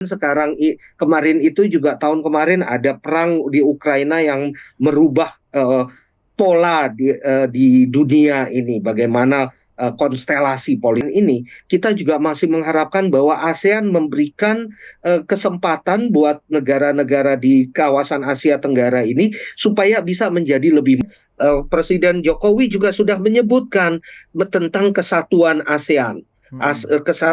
Sekarang kemarin itu juga tahun kemarin ada perang di Ukraina yang merubah pola di dunia ini. Bagaimana konstelasi politik ini, kita juga masih mengharapkan bahwa ASEAN memberikan kesempatan buat negara-negara di kawasan Asia Tenggara ini supaya bisa menjadi lebih. Presiden Jokowi juga sudah menyebutkan tentang kesatuan ASEAN.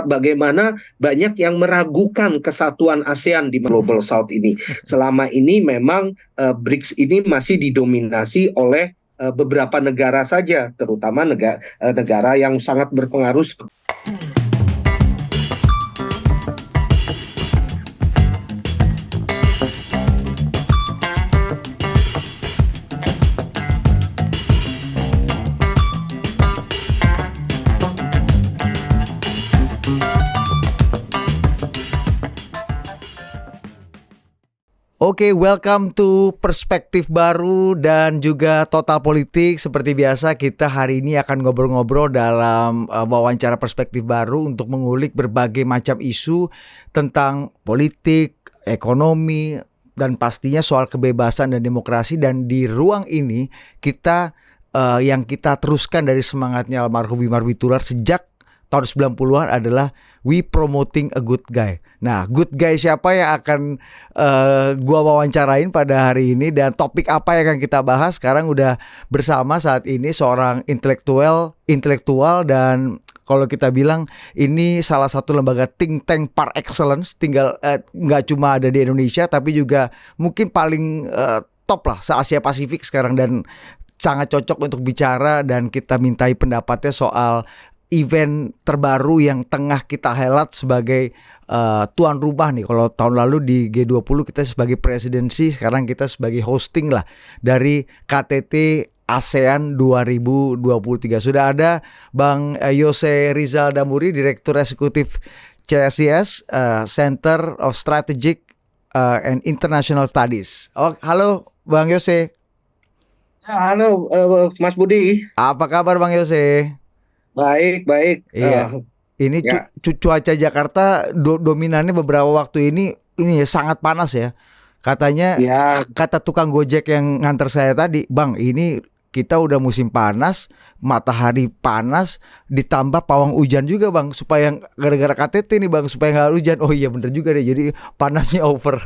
Bagaimana banyak yang meragukan kesatuan ASEAN di Global South ini. Selama ini memang BRICS ini masih didominasi oleh beberapa negara saja, terutama negara yang sangat berpengaruh. Oke, welcome to Perspektif Baru dan juga Total Politik. Seperti biasa kita hari ini akan ngobrol-ngobrol dalam wawancara Perspektif Baru untuk mengulik berbagai macam isu tentang politik, ekonomi, dan pastinya soal kebebasan dan demokrasi. Dan di ruang ini kita yang kita teruskan dari semangatnya almarhum Wimar Witular sejak tahun 90-an adalah we promoting a good guy. Nah, good guy siapa yang akan gua wawancarain pada hari ini dan topik apa yang akan kita bahas? Sekarang udah bersama saat ini seorang intelektual dan kalau kita bilang ini salah satu lembaga think tank par excellence, nggak cuma ada di Indonesia tapi juga mungkin paling top lah se-Asia Pasifik sekarang dan sangat cocok untuk bicara dan kita mintai pendapatnya soal event terbaru yang tengah kita helat sebagai tuan rumah nih. Kalau tahun lalu di G20 kita sebagai presidensi, sekarang kita sebagai hosting lah dari KTT ASEAN 2023. Sudah ada Bang Yose Rizal Damuri, Direktur Eksekutif CSIS, Center of Strategic and International Studies. Oh, halo Bang Yose. Halo Mas Budi. Apa kabar Bang Yose? Baik. Iya. Ini Ya. cuaca Jakarta dominannya beberapa waktu ini sangat panas ya. Katanya Ya, kata tukang Gojek yang nganter saya tadi, "Bang, ini kita udah musim panas, matahari panas, ditambah pawang hujan juga, Bang, supaya gara-gara KTT nih, Bang, supaya nggak hujan." Oh iya bener juga deh. Jadi panasnya over.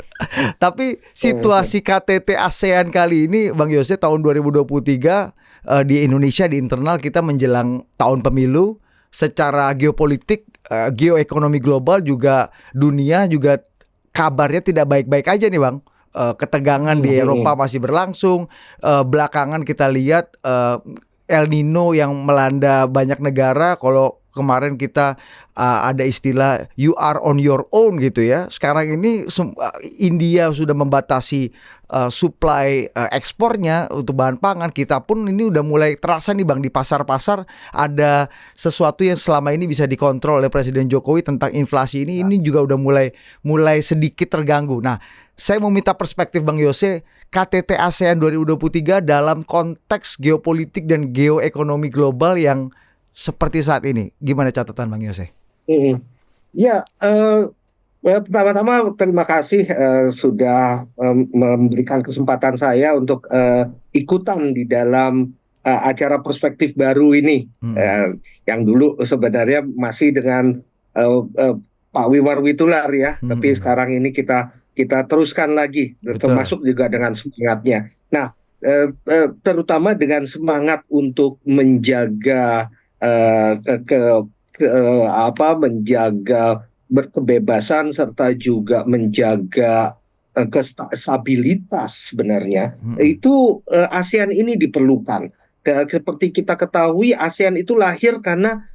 Tapi situasi KTT ASEAN kali ini, Bang Yose, tahun 2023 di Indonesia di internal kita menjelang tahun pemilu, secara geopolitik, geoekonomi global juga dunia juga kabarnya tidak baik-baik aja nih Bang. Ketegangan di Eropa masih berlangsung. Belakangan kita lihat El Nino yang melanda banyak negara. Kalau kemarin kita ada istilah you are on your own gitu ya. Sekarang ini India sudah membatasi supply ekspornya untuk bahan pangan. Kita pun ini udah mulai terasa nih Bang, di pasar-pasar ada sesuatu yang selama ini bisa dikontrol oleh Presiden Jokowi tentang inflasi ini juga udah mulai sedikit terganggu. Nah, saya mau minta perspektif Bang Yose, KTT ASEAN 2023 dalam konteks geopolitik dan geoekonomi global yang seperti saat ini. Gimana catatan Bang Yose? Ya, pertama-tama terima kasih sudah memberikan kesempatan saya untuk ikutan di dalam acara Perspektif Baru ini. Yang dulu sebenarnya masih dengan Pak Wimar Witular ya, tapi sekarang ini kita teruskan lagi, termasuk juga dengan semangatnya. Nah, terutama dengan semangat untuk menjaga menjaga berkebebasan serta juga menjaga stabilitas sebenarnya. Itu ASEAN ini diperlukan. Seperti kita ketahui, ASEAN itu lahir karena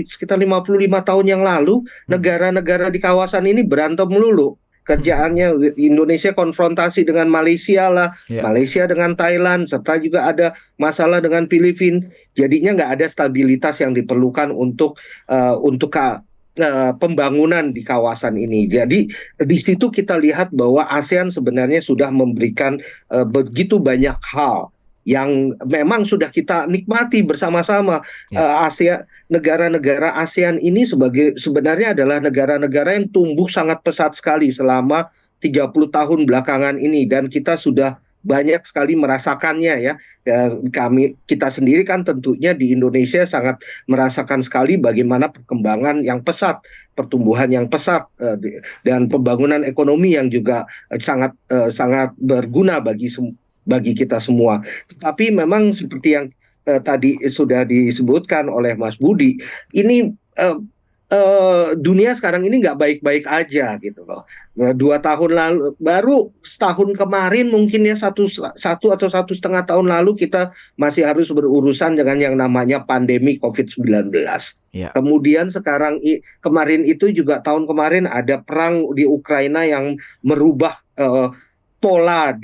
sekitar 55 tahun yang lalu negara-negara di kawasan ini berantem melulu. Kerjaannya Indonesia konfrontasi dengan Malaysia lah, Malaysia dengan Thailand, serta juga ada masalah dengan Filipina. Jadinya nggak ada stabilitas yang diperlukan untuk pembangunan di kawasan ini. Jadi di situ kita lihat bahwa ASEAN sebenarnya sudah memberikan begitu banyak hal. yang memang sudah kita nikmati bersama-sama. Ya. Negara-negara ASEAN ini sebenarnya adalah negara-negara yang tumbuh sangat pesat sekali selama 30 tahun belakangan ini, dan kita sudah banyak sekali merasakannya ya. Kita sendiri kan tentunya di Indonesia sangat merasakan sekali bagaimana perkembangan yang pesat, pertumbuhan yang pesat, dan pembangunan ekonomi yang juga sangat berguna bagi kita semua. Tetapi memang seperti yang tadi sudah disebutkan oleh Mas Budi, ini dunia sekarang ini nggak baik-baik aja gitu loh. 2 tahun lalu, baru setahun kemarin mungkin ya, satu atau 1,5 tahun lalu kita masih harus berurusan dengan yang namanya pandemi COVID-19. Ya. Kemudian kemarin itu juga tahun kemarin ada perang di Ukraina yang merubah pola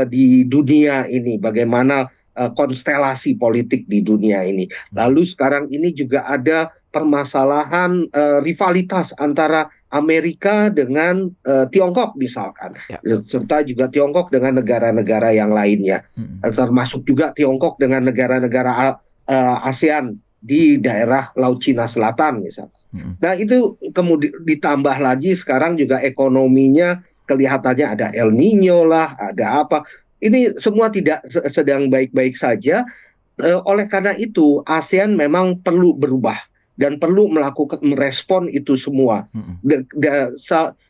di dunia ini, bagaimana konstelasi politik di dunia ini. Lalu sekarang ini juga ada permasalahan rivalitas antara Amerika dengan Tiongkok misalkan, Ya. serta juga Tiongkok dengan negara-negara yang lainnya, termasuk juga Tiongkok dengan negara-negara ASEAN di daerah Laut Cina Selatan misalkan. Nah itu kemudian ditambah lagi sekarang juga ekonominya kelihatannya ada El Nino lah, ada apa. Ini semua tidak sedang baik-baik saja. Oleh karena itu, ASEAN memang perlu berubah dan perlu merespon itu semua.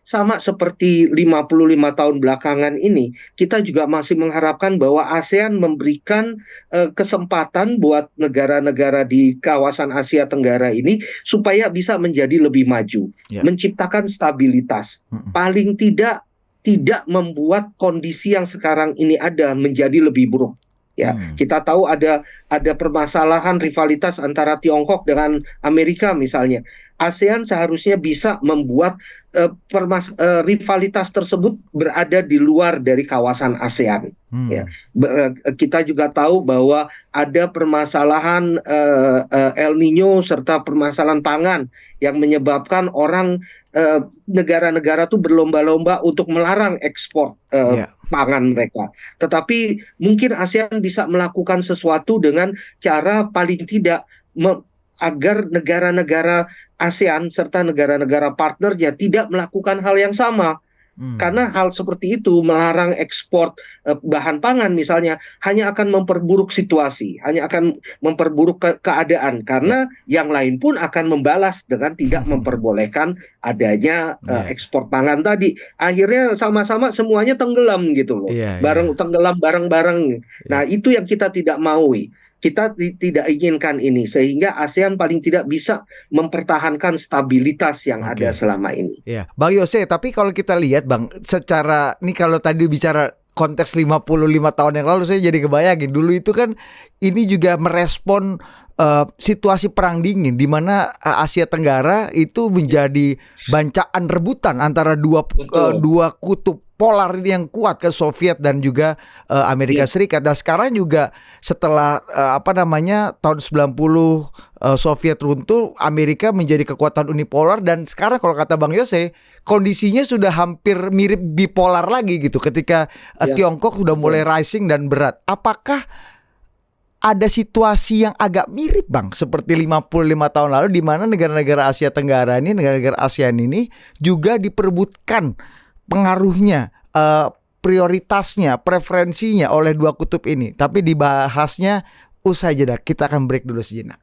Sama seperti 55 tahun belakangan ini, kita juga masih mengharapkan bahwa ASEAN memberikan kesempatan buat negara-negara di kawasan Asia Tenggara ini supaya bisa menjadi lebih maju, menciptakan stabilitas. Paling tidak membuat kondisi yang sekarang ini ada menjadi lebih buruk. Ya, kita tahu ada permasalahan rivalitas antara Tiongkok dengan Amerika misalnya. ASEAN seharusnya bisa membuat rivalitas tersebut berada di luar dari kawasan ASEAN. Ya, kita juga tahu bahwa ada permasalahan El Nino serta permasalahan pangan yang menyebabkan negara-negara tuh berlomba-lomba untuk melarang ekspor pangan mereka. Tetapi mungkin ASEAN bisa melakukan sesuatu dengan cara paling tidak agar negara-negara ASEAN serta negara-negara partnernya tidak melakukan hal yang sama. Karena hal seperti itu, melarang ekspor bahan pangan misalnya, hanya akan memperburuk situasi, hanya akan memperburuk keadaan, karena yang lain pun akan membalas dengan tidak memperbolehkan adanya ekspor pangan tadi. Akhirnya sama-sama semuanya tenggelam gitu loh, tenggelam bareng-bareng. Nah itu yang kita tidak maui. Kita tidak inginkan ini, sehingga ASEAN paling tidak bisa mempertahankan stabilitas yang ada selama ini. Ya, Bang Yose, tapi kalau kita lihat Bang, secara ini kalau tadi bicara konteks 55 tahun yang lalu, saya jadi kebayangin dulu itu kan ini juga merespon situasi perang dingin di mana Asia Tenggara itu menjadi bancaan rebutan antara dua kutub polar ini yang kuat, ke Soviet dan juga Amerika Serikat. Dan sekarang juga setelah tahun 90 Soviet runtuh, Amerika menjadi kekuatan unipolar, dan sekarang kalau kata Bang Yose, kondisinya sudah hampir mirip bipolar lagi gitu ketika Tiongkok sudah mulai rising dan berat. Apakah ada situasi yang agak mirip Bang seperti 55 tahun lalu di mana negara-negara Asia Tenggara ini, negara-negara ASEAN ini juga diperebutkan pengaruhnya, prioritasnya, preferensinya oleh dua kutub ini. Tapi dibahasnya usai jeda. Kita akan break dulu sejenak.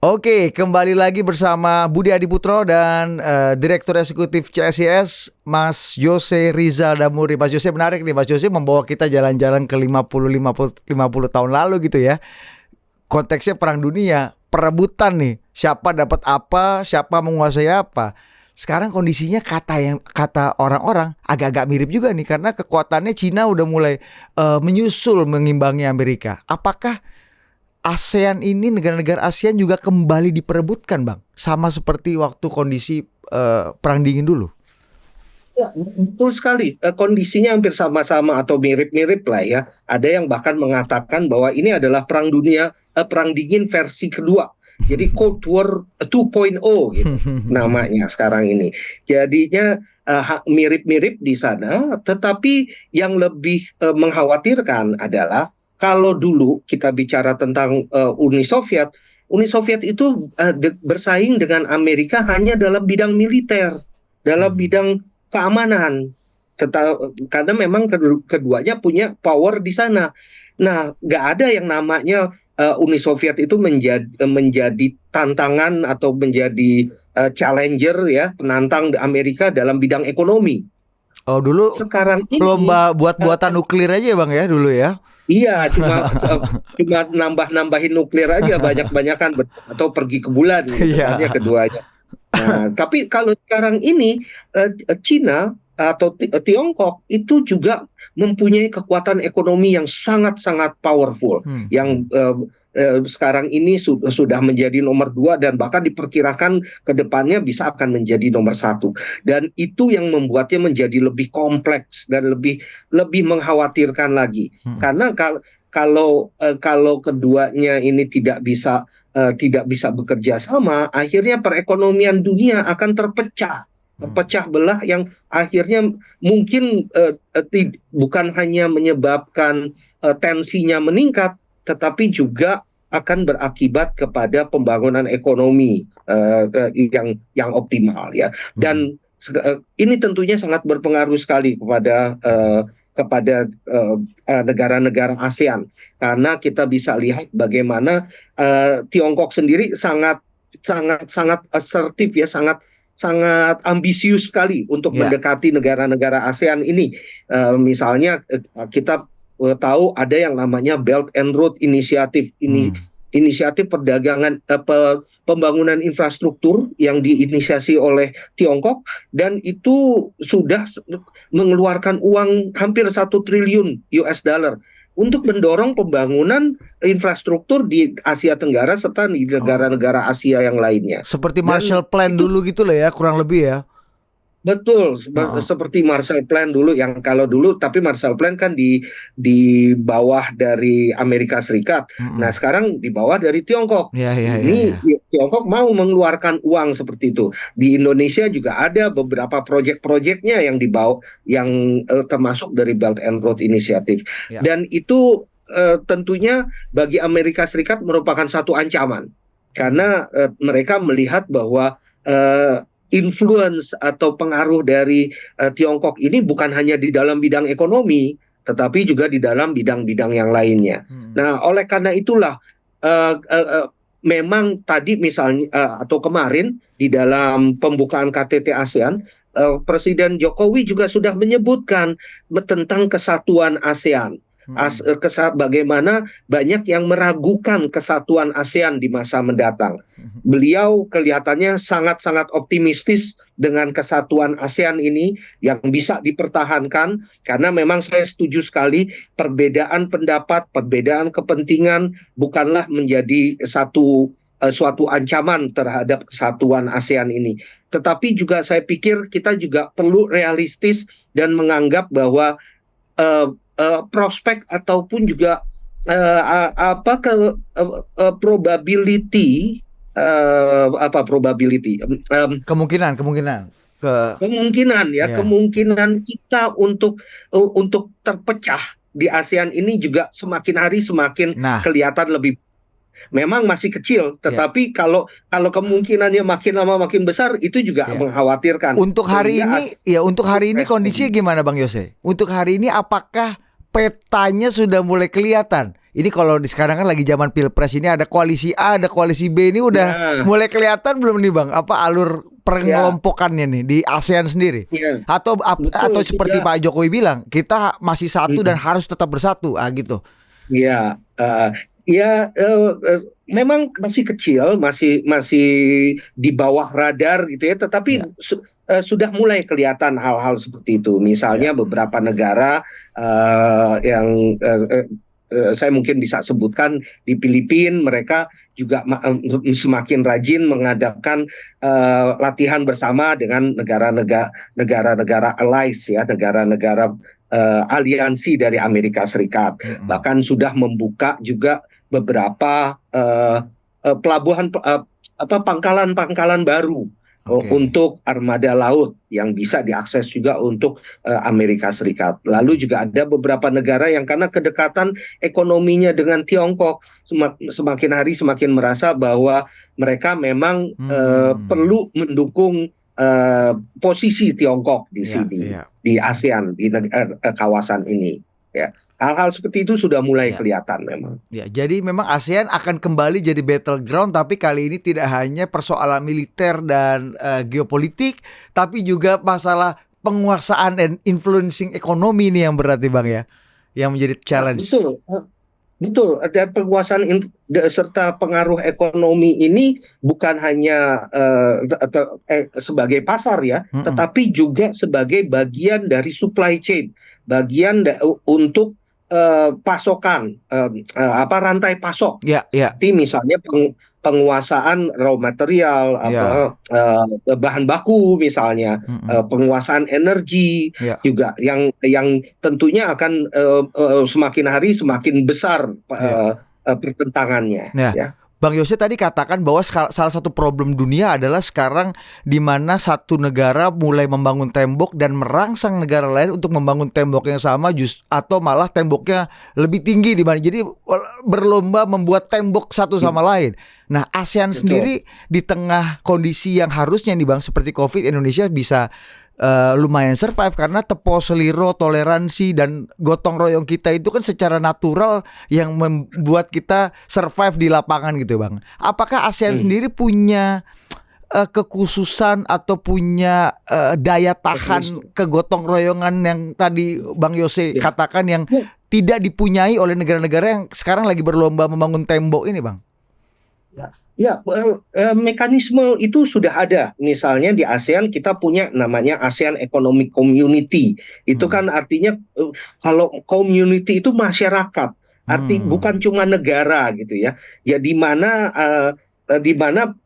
Oke, kembali lagi bersama Budi Adiputro dan Direktur Eksekutif CSIS, Mas Yose Rizal Damuri. Mas Yose, menarik nih, Mas Yose membawa kita jalan-jalan ke 50 tahun lalu gitu ya. Konteksnya perang dunia, perebutan nih, siapa dapat apa, siapa menguasai apa. Sekarang kondisinya kata orang-orang agak-agak mirip juga nih, karena kekuatannya Cina udah mulai menyusul mengimbangi Amerika. Apakah ASEAN ini, negara-negara ASEAN juga kembali diperebutkan Bang, sama seperti waktu kondisi perang dingin dulu? Ya, betul sekali. Kondisinya hampir sama-sama atau mirip-mirip lah ya. Ada yang bahkan mengatakan bahwa ini adalah perang dingin versi kedua. Jadi Cold War 2.0 gitu namanya sekarang ini. Jadinya mirip-mirip di sana, tetapi yang lebih mengkhawatirkan adalah kalau dulu kita bicara tentang Uni Soviet itu bersaing dengan Amerika hanya dalam bidang militer, dalam bidang keamanan. Karena memang keduanya punya power di sana. Nah, nggak ada yang namanya Uni Soviet itu menjadi tantangan atau menjadi challenger ya, penantang Amerika dalam bidang ekonomi. Oh, dulu Sekarang ini lomba buat-buatan nuklir aja ya Bang ya dulu ya. iya, cuma nambah-nambahin nuklir aja banyak-banyakan atau pergi ke bulan gitu kan ya Iya. keduanya. Nah, tapi kalau sekarang ini Cina atau Tiongkok itu juga mempunyai kekuatan ekonomi yang sangat-sangat powerful, yang sekarang ini sudah menjadi nomor 2 dan bahkan diperkirakan ke depannya bisa akan menjadi nomor 1. Dan itu yang membuatnya menjadi lebih kompleks dan lebih mengkhawatirkan lagi. Karena kalau keduanya ini tidak bisa bekerja sama, akhirnya perekonomian dunia akan terpecah belah yang akhirnya mungkin bukan hanya menyebabkan tensinya meningkat, tetapi juga akan berakibat kepada pembangunan ekonomi yang optimal ya. Dan ini tentunya sangat berpengaruh sekali kepada negara-negara ASEAN, karena kita bisa lihat bagaimana Tiongkok sendiri sangat asertif ya, sangat ambisius sekali untuk mendekati negara-negara ASEAN ini. Misalnya kita tahu ada yang namanya Belt and Road Initiative, ini inisiatif perdagangan pembangunan infrastruktur yang diinisiasi oleh Tiongkok, dan itu sudah mengeluarkan uang hampir 1 triliun US dollar untuk mendorong pembangunan infrastruktur di Asia Tenggara serta di negara-negara Asia yang lainnya. Seperti Marshall Plan dulu gitu lah ya, kurang lebih ya. Betul, seperti Marshall Plan dulu, yang kalau dulu tapi Marshall Plan kan di bawah dari Amerika Serikat. Nah, sekarang di bawah dari Tiongkok. Ini Tiongkok mau mengeluarkan uang seperti itu. Di Indonesia juga ada beberapa proyek-proyeknya yang dibawa, yang termasuk dari Belt and Road Initiative. Dan itu tentunya bagi Amerika Serikat merupakan satu ancaman, karena mereka melihat bahwa influence atau pengaruh dari Tiongkok ini bukan hanya di dalam bidang ekonomi, tetapi juga di dalam bidang-bidang yang lainnya. Nah, oleh karena itulah memang tadi misalnya atau kemarin di dalam pembukaan KTT ASEAN, Presiden Jokowi juga sudah menyebutkan tentang kesatuan ASEAN. Bagaimana banyak yang meragukan kesatuan ASEAN di masa mendatang. Beliau kelihatannya sangat-sangat optimistis dengan kesatuan ASEAN ini yang bisa dipertahankan, karena memang saya setuju sekali perbedaan pendapat, perbedaan kepentingan bukanlah menjadi suatu ancaman terhadap kesatuan ASEAN ini. Tetapi juga saya pikir kita juga perlu realistis dan menganggap bahwa prospek ataupun juga probability kemungkinan kita untuk terpecah di ASEAN ini juga semakin hari semakin kelihatan lebih. Memang masih kecil, tetapi kalau kemungkinannya makin lama makin besar, itu juga mengkhawatirkan. Untuk hari ini kondisinya gimana Bang Yose? Untuk hari ini apakah petanya sudah mulai kelihatan? Ini kalau di sekarang kan lagi zaman Pilpres, ini ada koalisi A, ada koalisi B, ini udah mulai kelihatan belum nih Bang? Apa alur pengelompokannya nih di ASEAN sendiri? Atau seperti Pak Jokowi bilang, kita masih satu dan harus tetap bersatu, gitu. Memang masih kecil, masih di bawah radar gitu ya, tetapi sudah mulai kelihatan hal-hal seperti itu. Misalnya beberapa negara yang saya mungkin bisa sebutkan, di Filipina mereka juga semakin rajin mengadakan latihan bersama dengan negara-negara allies ya, negara-negara aliansi dari Amerika Serikat. Bahkan sudah membuka juga beberapa pelabuhan pangkalan-pangkalan baru untuk armada laut yang bisa diakses juga untuk Amerika Serikat. Lalu juga ada beberapa negara yang karena kedekatan ekonominya dengan Tiongkok semakin hari semakin merasa bahwa mereka memang perlu mendukung posisi Tiongkok di sini, di ASEAN, di kawasan ini. Ya, hal-hal seperti itu sudah mulai kelihatan memang. Ya, jadi memang ASEAN akan kembali jadi battleground, tapi kali ini tidak hanya persoalan militer dan geopolitik, tapi juga masalah penguasaan dan influencing ekonomi ini yang berarti Bang ya, yang menjadi challenge. Betul. Dan penguasaan serta pengaruh ekonomi ini bukan hanya sebagai pasar ya, tetapi juga sebagai bagian dari supply chain, bagian untuk pasokan, rantai pasok. Seperti misalnya penguasaan raw material, bahan baku misalnya, penguasaan energi juga yang tentunya akan semakin hari semakin besar pertentangannya. Bang Yose tadi katakan bahwa salah satu problem dunia adalah sekarang di mana satu negara mulai membangun tembok dan merangsang negara lain untuk membangun tembok yang sama atau malah temboknya lebih tinggi di mana. Jadi berlomba membuat tembok satu sama lain. Nah, ASEAN sendiri di tengah kondisi yang harusnya nih Bang seperti Covid, Indonesia bisa lumayan survive karena tepo seliro, toleransi dan gotong royong kita itu kan secara natural yang membuat kita survive di lapangan gitu Bang. Apakah ASEAN sendiri punya kekhususan atau punya daya tahan kegotong royongan yang tadi Bang Yose katakan yang tidak dipunyai oleh negara-negara yang sekarang lagi berlomba membangun tembok ini Bang? Ya, mekanisme itu sudah ada. Misalnya di ASEAN kita punya namanya ASEAN Economic Community. Itu kan artinya kalau community itu masyarakat. Bukan cuma negara gitu ya. Ya di mana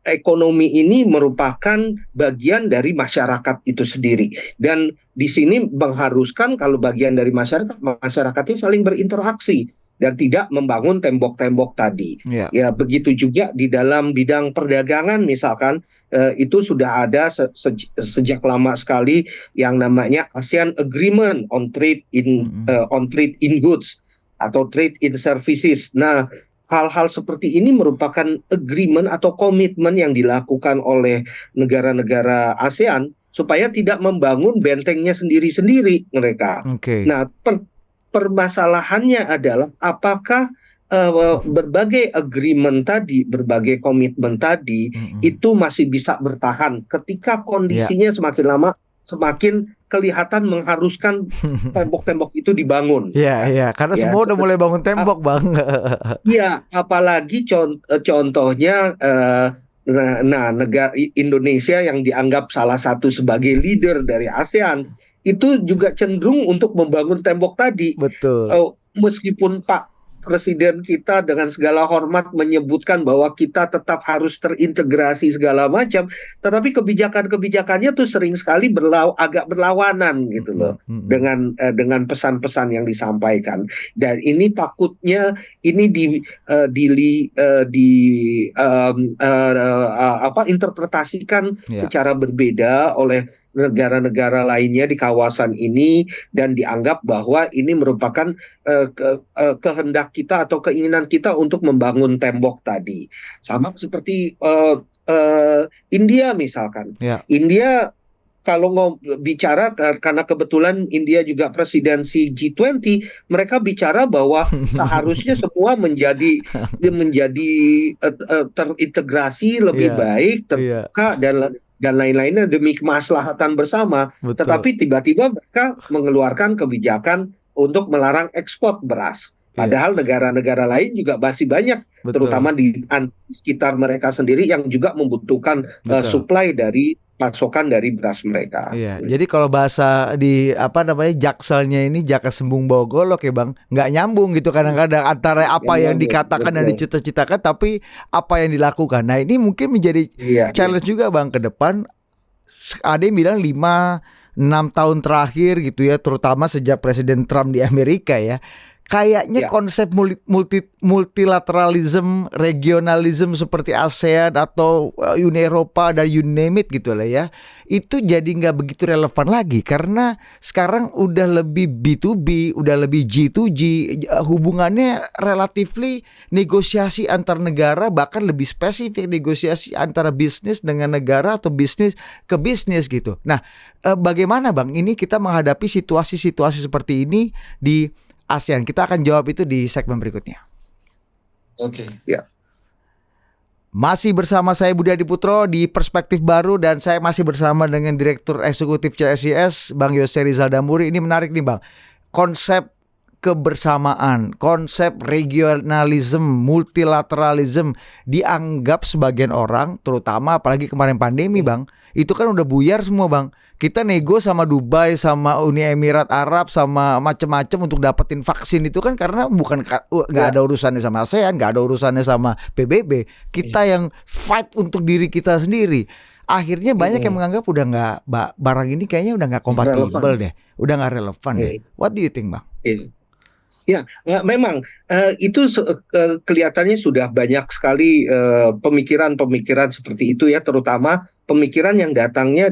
ekonomi ini merupakan bagian dari masyarakat itu sendiri. Dan di sini mengharuskan kalau bagian dari masyarakatnya saling berinteraksi dan tidak membangun tembok-tembok tadi. Ya begitu juga di dalam bidang perdagangan misalkan itu sudah ada sejak lama sekali yang namanya ASEAN Agreement on Trade in Goods atau Trade in Services. Nah, hal-hal seperti ini merupakan agreement atau komitmen yang dilakukan oleh negara-negara ASEAN supaya tidak membangun bentengnya sendiri-sendiri mereka. Nah, permasalahannya adalah apakah berbagai agreement tadi, berbagai komitmen tadi itu masih bisa bertahan ketika kondisinya semakin lama semakin kelihatan mengharuskan tembok-tembok itu dibangun. Iya, karena semua udah mulai bangun tembok, Bang. Iya, apalagi contohnya negara Indonesia yang dianggap salah satu sebagai leader dari ASEAN itu juga cenderung untuk membangun tembok tadi. Betul. Meskipun Pak Presiden kita dengan segala hormat menyebutkan bahwa kita tetap harus terintegrasi segala macam, tetapi kebijakannya tuh sering sekali agak berlawanan gitu loh dengan pesan-pesan yang disampaikan. Dan ini takutnya ini interpretasikan secara berbeda oleh negara-negara lainnya di kawasan ini dan dianggap bahwa ini merupakan kehendak kita atau keinginan kita untuk membangun tembok tadi. Sama seperti India misalkan. India kalau bicara karena kebetulan India juga presidensi G20, mereka bicara bahwa seharusnya semua menjadi terintegrasi lebih baik, terbuka dan lain-lainnya demi kemaslahatan bersama. Betul. Tetapi tiba-tiba mereka mengeluarkan kebijakan untuk melarang ekspor beras. Padahal negara-negara lain juga masih banyak, terutama di sekitar mereka sendiri yang juga membutuhkan supply dari pasokan dari beras mereka. Jadi kalau bahasa di jakselnya ini jaka sembung bawa golok ya Bang, nggak nyambung gitu kadang-kadang antara apa yang dikatakan dan dicita-citakan tapi apa yang dilakukan. Nah ini mungkin menjadi challenge juga Bang ke depan. Ada yang bilang 5-6 tahun terakhir gitu ya, terutama sejak Presiden Trump di Amerika ya. kayaknya Ya, konsep multilateralism, regionalism seperti ASEAN atau Uni Eropa dan you name it gitu lah ya, itu jadi nggak begitu relevan lagi karena sekarang udah lebih B2B, udah lebih G2G, hubungannya relatifly negosiasi antar negara, bahkan lebih spesifik negosiasi antara bisnis dengan negara atau bisnis ke bisnis gitu. Nah, bagaimana Bang ini kita menghadapi situasi-situasi seperti ini di ASEAN? Kita akan jawab itu di segmen berikutnya. oke. Ya. Masih bersama saya Budi Adiputro di Perspektif Baru dan saya masih bersama dengan Direktur Eksekutif CSIS Bang Yose Rizal Damuri. Ini menarik nih Bang. Konsep kebersamaan, konsep regionalism, multilateralism dianggap sebagian orang, terutama apalagi kemarin pandemi Bang, itu kan udah buyar semua Bang. Kita nego sama Dubai, sama Uni Emirat Arab, sama macem-macem untuk dapetin vaksin itu kan karena bukan nggak ada urusannya sama ASEAN, nggak ada urusannya sama PBB. Kita yang fight untuk diri kita sendiri. Akhirnya banyak yang menganggap udah nggak, barang ini kayaknya udah nggak kompatibel deh, udah nggak relevan deh. What do you think Bang? Ya, memang itu kelihatannya sudah banyak sekali pemikiran-pemikiran seperti itu ya, terutama pemikiran yang datangnya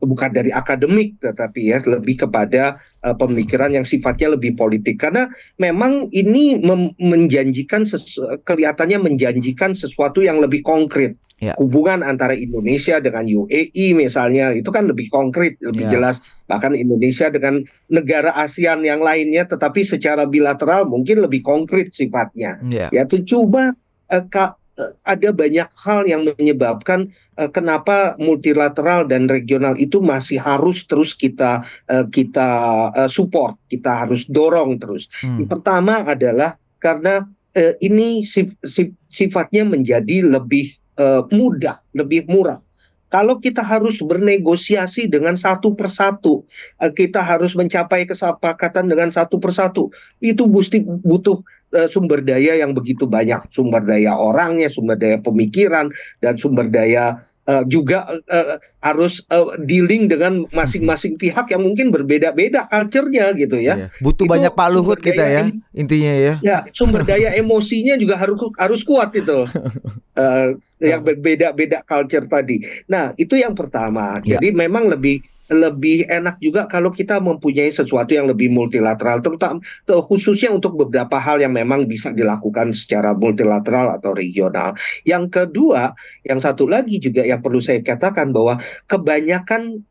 bukan dari akademik, tetapi ya lebih kepada pemikiran yang sifatnya lebih politik. Karena memang ini kelihatannya menjanjikan sesuatu yang lebih konkret. Ya. Hubungan antara Indonesia dengan UAE misalnya itu kan lebih konkret, lebih jelas. Bahkan Indonesia dengan negara ASEAN yang lainnya, tetapi secara bilateral mungkin lebih konkret sifatnya. Yaitu coba ada banyak hal yang menyebabkan kenapa multilateral dan regional itu masih harus terus kita support, kita harus dorong terus. Yang pertama adalah karena ini sifatnya menjadi lebih mudah, lebih murah. Kalau kita harus bernegosiasi dengan satu persatu, kita harus mencapai kesepakatan dengan satu persatu, itu butuh sumber daya yang begitu banyak, sumber daya orangnya, sumber daya pemikiran, dan sumber daya juga harus dealing dengan masing-masing pihak yang mungkin berbeda-beda culture-nya gitu ya. Butuh itu banyak Pak Luhut kita ya, intinya ya. Ya, sumber daya emosinya juga harus kuat itu. Yang berbeda-beda culture tadi. Nah, itu yang pertama. Jadi memang lebih enak juga kalau kita mempunyai sesuatu yang lebih multilateral, terutama khususnya untuk beberapa hal yang memang bisa dilakukan secara multilateral atau regional. Yang kedua, yang satu lagi juga yang perlu saya katakan bahwa kebanyakan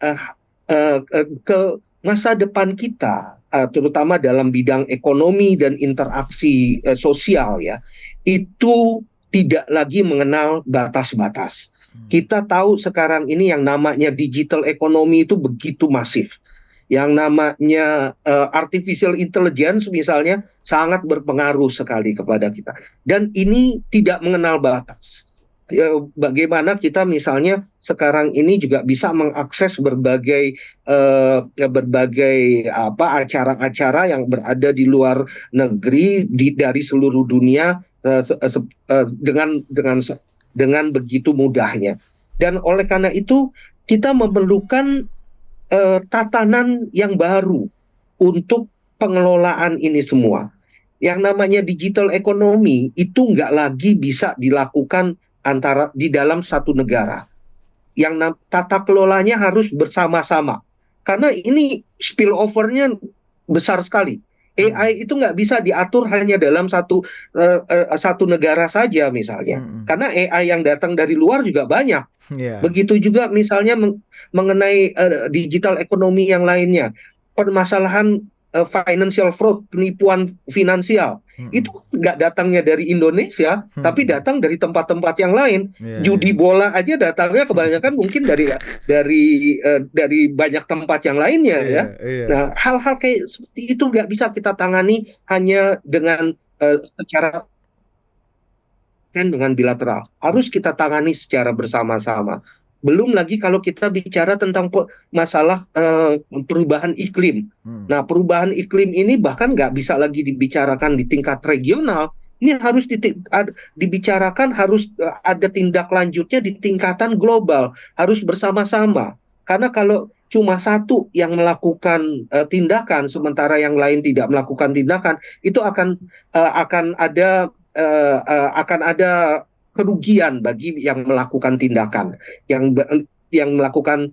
ke masa depan kita, terutama dalam bidang ekonomi dan interaksi sosial ya, itu tidak lagi mengenal batas-batas. Kita tahu sekarang ini yang namanya digital economy itu begitu masif. Yang namanya artificial intelligence misalnya sangat berpengaruh sekali kepada kita. Dan ini tidak mengenal batas. Bagaimana kita misalnya sekarang ini juga bisa mengakses berbagai acara-acara yang berada di luar negeri dari seluruh dunia dengan begitu mudahnya. Dan oleh karena itu kita memerlukan tatanan yang baru untuk pengelolaan ini semua. Yang namanya digital economy itu nggak lagi bisa dilakukan di dalam satu negara. Yang tata kelolanya harus bersama-sama. Karena ini spillover-nya besar sekali. AI itu nggak bisa diatur hanya dalam satu negara saja misalnya. Karena AI yang datang dari luar juga banyak. Begitu juga misalnya mengenai digital ekonomi yang lainnya. Permasalahan financial fraud, penipuan finansial. Itu nggak datangnya dari Indonesia, tapi datang dari tempat-tempat yang lain. Judi bola aja datangnya kebanyakan mungkin dari banyak tempat yang lainnya ya. Nah, hal-hal kayak seperti itu nggak bisa kita tangani hanya dengan dengan bilateral. Harus kita tangani secara bersama-sama. Belum lagi kalau kita bicara tentang masalah perubahan iklim. Nah, perubahan iklim ini bahkan nggak bisa lagi dibicarakan di tingkat regional. Ini harus dibicarakan, harus ada tindak lanjutnya di tingkatan global. Harus bersama-sama. Karena kalau cuma satu yang melakukan tindakan, sementara yang lain tidak melakukan tindakan, itu akan ada kerugian bagi yang melakukan tindakan, yang yang melakukan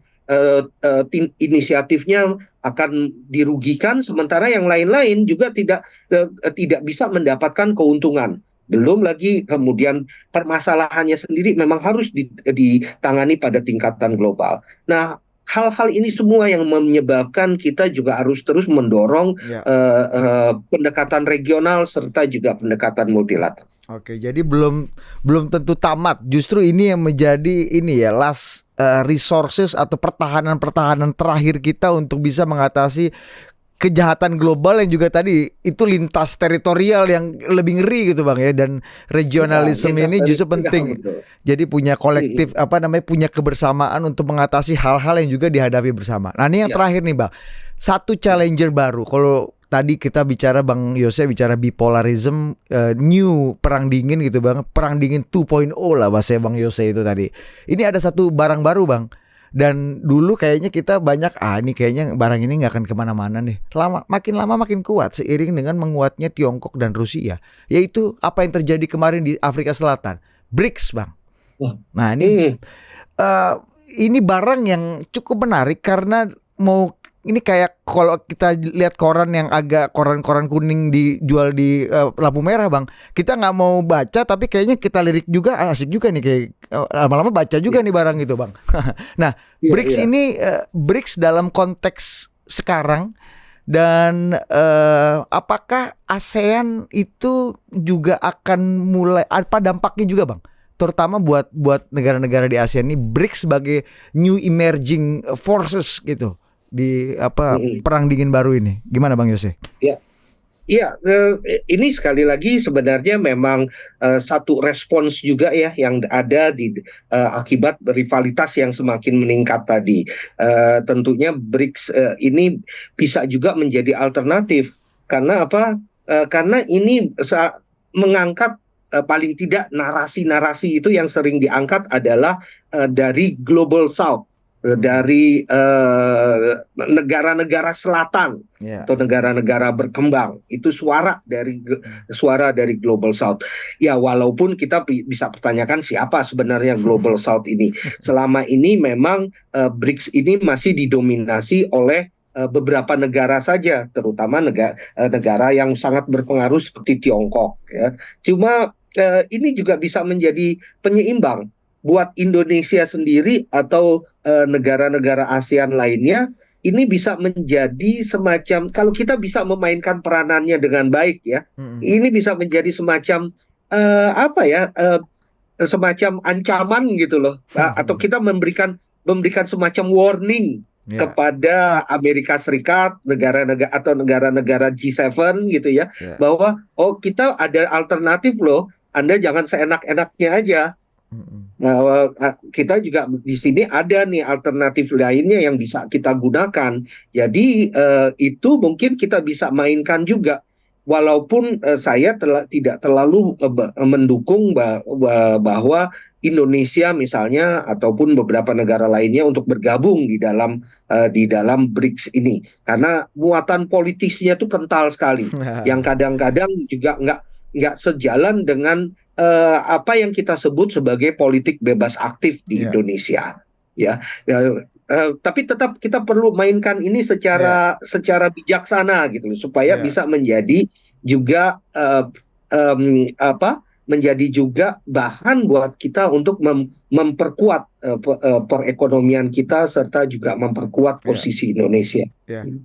inisiatifnya akan dirugikan, sementara yang lain-lain juga tidak bisa mendapatkan keuntungan. Belum lagi kemudian permasalahannya sendiri memang harus ditangani pada tingkatan global. Nah, hal-hal ini semua yang menyebabkan kita juga harus terus mendorong Ya. pendekatan regional serta juga pendekatan multilateral. Oke, jadi belum tentu tamat. Justru ini yang menjadi ini ya last resources atau pertahanan terakhir kita untuk bisa mengatasi kejahatan global yang juga tadi itu lintas teritorial yang lebih ngeri gitu Bang ya, dan regionalisme ini justru penting. Jadi punya kolektif punya kebersamaan untuk mengatasi hal-hal yang juga dihadapi bersama. Nah, ini yang terakhir nih Bang. Satu challenger baru. Kalau tadi kita bicara Bang Yose bicara bipolarism, new perang dingin gitu Bang. Perang dingin 2.0 lah bahasa Bang Yose itu tadi. Ini ada satu barang baru Bang. Dan dulu kayaknya kita banyak ini kayaknya barang ini nggak akan kemana-mana nih. Lama makin kuat seiring dengan menguatnya Tiongkok dan Rusia. Yaitu apa yang terjadi kemarin di Afrika Selatan, BRICS Bang. Nah ini barang yang cukup menarik karena ini kayak kalau kita lihat koran yang agak koran kuning dijual di lampu merah Bang, kita nggak mau baca tapi kayaknya kita lirik juga asik juga nih, kayak lama-lama baca juga nih barang itu Bang. Nah, BRICS ini BRICS dalam konteks sekarang, dan apakah ASEAN itu juga akan mulai apa dampaknya juga Bang? Terutama buat negara-negara di ASEAN ini, BRICS sebagai new emerging forces gitu di perang dingin baru ini. Gimana Bang Yose? Iya, ini sekali lagi sebenarnya memang satu respons juga ya yang ada di akibat rivalitas yang semakin meningkat tadi. Tentunya BRICS ini bisa juga menjadi alternatif karena apa? Karena ini mengangkat paling tidak narasi-narasi itu yang sering diangkat adalah dari Global South, dari negara-negara selatan atau negara-negara berkembang. Itu suara dari Global South. Ya, walaupun kita bisa pertanyakan siapa sebenarnya Global South ini. Selama ini memang BRICS ini masih didominasi oleh beberapa negara saja, terutama negara yang sangat berpengaruh seperti Tiongkok. Ya. Cuma ini juga bisa menjadi penyeimbang buat Indonesia sendiri atau negara-negara ASEAN lainnya. Ini bisa menjadi semacam, kalau kita bisa memainkan peranannya dengan baik ya, ini bisa menjadi semacam semacam ancaman gitu loh, atau kita memberikan semacam warning kepada Amerika Serikat, negara-negara atau negara-negara G7 gitu ya, bahwa kita ada alternatif loh, Anda jangan seenak-enaknya aja. Nah, kita juga di sini ada nih alternatif lainnya yang bisa kita gunakan. Jadi itu mungkin kita bisa mainkan juga. Walaupun saya tidak terlalu mendukung bahwa Indonesia misalnya ataupun beberapa negara lainnya untuk bergabung di dalam BRICS ini, karena muatan politisnya itu kental sekali, yang kadang-kadang juga nggak sejalan dengan apa yang kita sebut sebagai politik bebas aktif di Indonesia, ya. Tapi tetap kita perlu mainkan ini secara bijaksana gitu, supaya bisa menjadi juga menjadi juga bahan buat kita untuk memperkuat perekonomian kita serta juga memperkuat posisi Indonesia.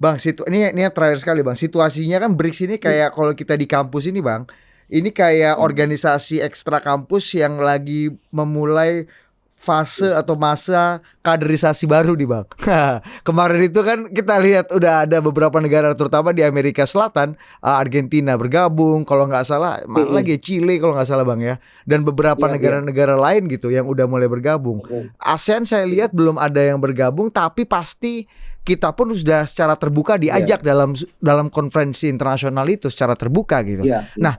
Bang, ini yang terakhir sekali Bang. Situasinya kan BRICS ini kayak kalau kita di kampus ini Bang, ini kayak organisasi ekstra kampus yang lagi memulai fase atau masa kaderisasi baru nih Bang. Kemarin itu kan kita lihat udah ada beberapa negara terutama di Amerika Selatan, Argentina bergabung, kalau nggak salah lagi Chile kalau nggak salah Bang ya, dan beberapa negara-negara lain gitu yang udah mulai bergabung. ASEAN saya lihat belum ada yang bergabung, tapi pasti kita pun sudah secara terbuka diajak dalam konferensi internasional itu secara terbuka gitu. Nah,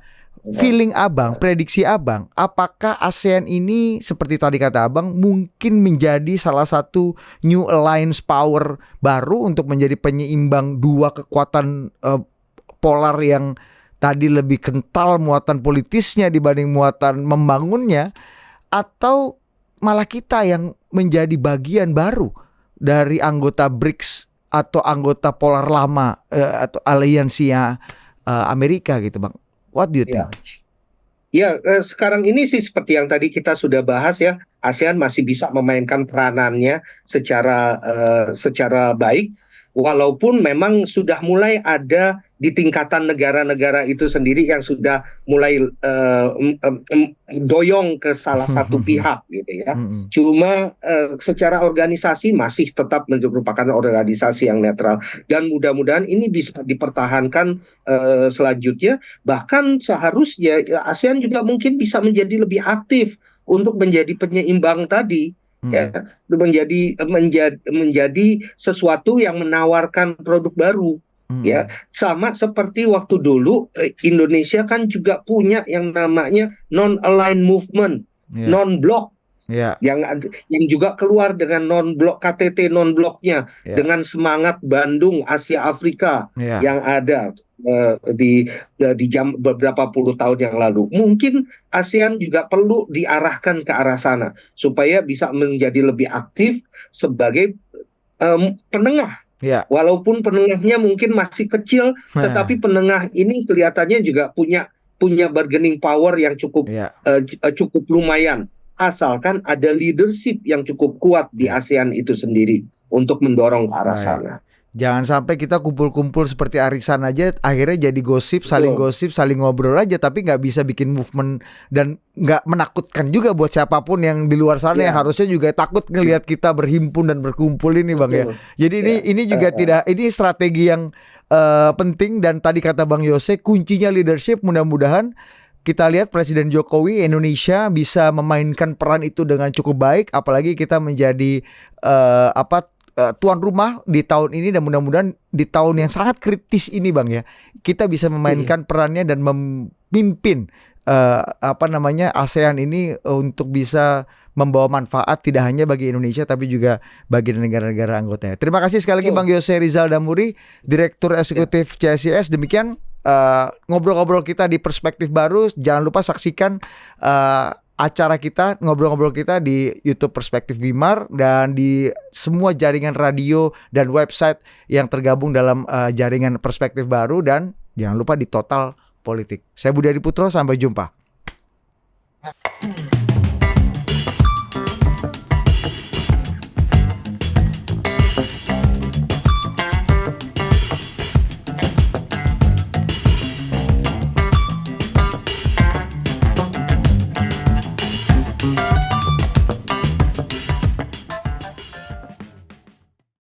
feeling Abang, prediksi Abang, apakah ASEAN ini seperti tadi kata Abang mungkin menjadi salah satu new alliance power baru untuk menjadi penyeimbang dua kekuatan polar yang tadi lebih kental muatan politisnya dibanding muatan membangunnya, atau malah kita yang menjadi bagian baru dari anggota BRICS atau anggota polar lama atau aliansia Amerika gitu Bang? What do you think? Ya, sekarang ini sih seperti yang tadi kita sudah bahas ya, ASEAN masih bisa memainkan peranannya secara baik, walaupun memang sudah mulai ada di tingkatan negara-negara itu sendiri yang sudah mulai doyong ke salah satu pihak gitu ya. Cuma secara organisasi masih tetap merupakan organisasi yang netral, dan mudah-mudahan ini bisa dipertahankan selanjutnya. Bahkan seharusnya ASEAN juga mungkin bisa menjadi lebih aktif untuk menjadi penyeimbang tadi. Ya, menjadi sesuatu yang menawarkan produk baru. Ya, sama seperti waktu dulu Indonesia kan juga punya yang namanya non-aligned movement, non-blok, yang juga keluar dengan non-blok, KTT non-bloknya, dengan semangat Bandung Asia Afrika yang ada di beberapa puluh tahun yang lalu. Mungkin ASEAN juga perlu diarahkan ke arah sana supaya bisa menjadi lebih aktif sebagai penengah. Walaupun penengahnya mungkin masih kecil, tetapi penengah ini kelihatannya juga punya bargaining power yang cukup lumayan, asalkan ada leadership yang cukup kuat di ASEAN itu sendiri untuk mendorong ke arah sana. Jangan sampai kita kumpul-kumpul seperti arisan aja, akhirnya jadi gosip, saling ngobrol aja, tapi nggak bisa bikin movement dan nggak menakutkan juga buat siapapun yang di luar sana yang harusnya juga takut ngelihat kita berhimpun dan berkumpul ini Bang ya. Jadi ini juga ini strategi yang penting, dan tadi kata Bang Yose kuncinya leadership. Mudah-mudahan kita lihat Presiden Jokowi Indonesia bisa memainkan peran itu dengan cukup baik, apalagi kita menjadi tuan rumah di tahun ini, dan mudah-mudahan di tahun yang sangat kritis ini Bang ya, kita bisa memainkan perannya dan memimpin ASEAN ini untuk bisa membawa manfaat tidak hanya bagi Indonesia tapi juga bagi negara-negara anggotanya. Terima kasih sekali lagi Bang Yose Rizal Damuri, Direktur Eksekutif CSIS. Demikian ngobrol-ngobrol kita di Perspektif Baru. Jangan lupa saksikan acara kita, ngobrol-ngobrol kita di YouTube Perspektif Wimar dan di semua jaringan radio dan website yang tergabung dalam jaringan Perspektif Baru, dan jangan lupa di Total Politik. Saya Budi Adiputro, sampai jumpa.